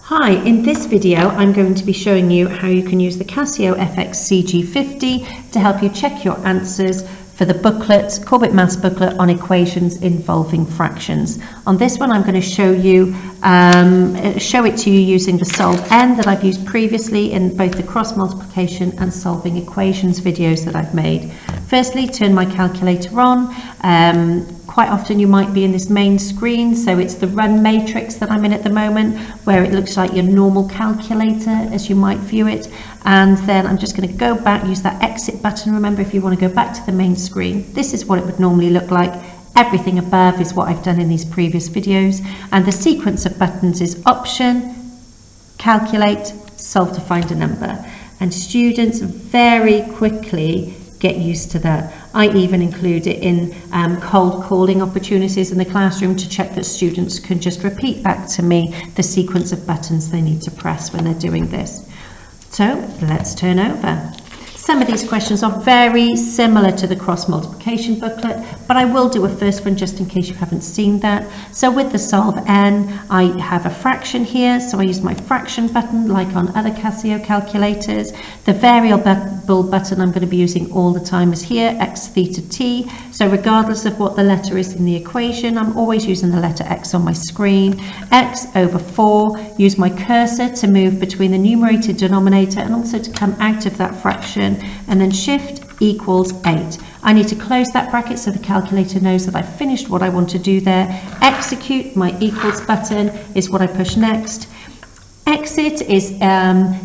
Hi, in this video I'm going to be showing you how you can use the Casio fx-CG50 to help you check your answers for the booklet, Corbett Maths booklet on equations involving fractions. On this one I'm going to show it to you using the solve n that I've used previously in both the cross multiplication and solving equations videos that I've made. Firstly, turn my calculator on. Quite often you might be in this main screen, so it's the run matrix that I'm in at the moment, where it looks like your normal calculator as you might view it. And then I'm just going to go back, use that exit button. Remember, if you want to go back to the main screen, this is what it would normally look like. Everything above is what I've done in these previous videos, and the sequence of buttons is option, calculate, solve to find a number. And students very quickly get used to that. I even include it in cold calling opportunities in the classroom to check that students can just repeat back to me the sequence of buttons they need to press when they're doing this. So let's turn over. Some of these questions are very similar to the cross multiplication booklet, but I will do a first one just in case you haven't seen that. So with the solve n, I have a fraction here, so I use my fraction button like on other Casio calculators. The variable button I'm going to be using all the time is here, x theta t. So regardless of what the letter is in the equation, I'm always using the letter x on my screen. X over 4, use my cursor to move between the numerator and denominator and also to come out of that fraction. And then shift equals 8. I need to close that bracket so the calculator knows that I've finished what I want to do there. Execute, my equals button is what I push next. Exit is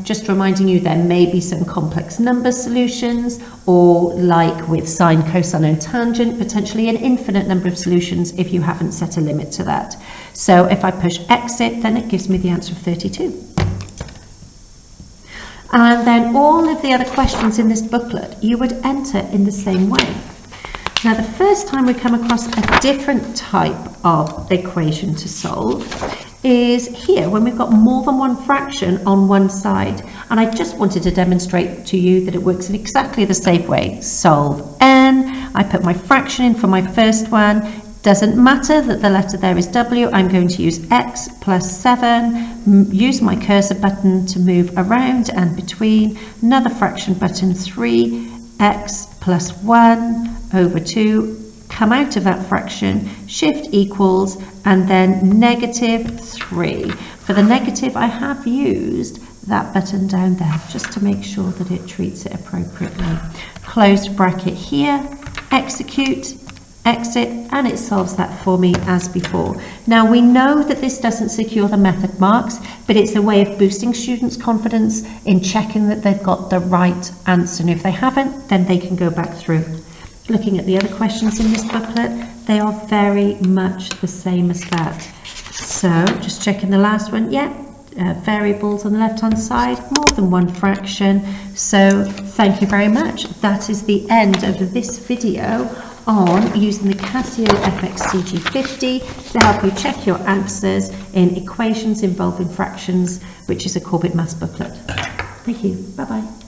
just reminding you there may be some complex number solutions, or like with sine, cosine and tangent, potentially an infinite number of solutions if you haven't set a limit to that. So if I push exit, then it gives me the answer of 32. And then all of the other questions in this booklet you would enter in the same way. Now the first time we come across a different type of equation to solve is here, when we've got more than one fraction on one side. And I just wanted to demonstrate to you that it works in exactly the same way. Solve n, I put my fraction in for my first one. Doesn't matter that the letter there is W, I'm going to use x plus 7, use my cursor button to move around and between, another fraction button 3, x plus 1 over 2, come out of that fraction, shift equals, and then negative 3. For the negative, I have used that button down there just to make sure that it treats it appropriately. Closed bracket here, execute, exit, and it solves that for me as before. Now we know that this doesn't secure the method marks, but it's a way of boosting students' confidence in checking that they've got the right answer. And if they haven't, then they can go back through. Looking at the other questions in this booklet, they are very much the same as that. So just checking the last one, variables on the left hand side, more than one fraction. So thank you very much. That is the end of this video on using the Casio fx-CG50 to help you check your answers in equations involving fractions, which is a Corbett Maths booklet. Thank you. Bye bye.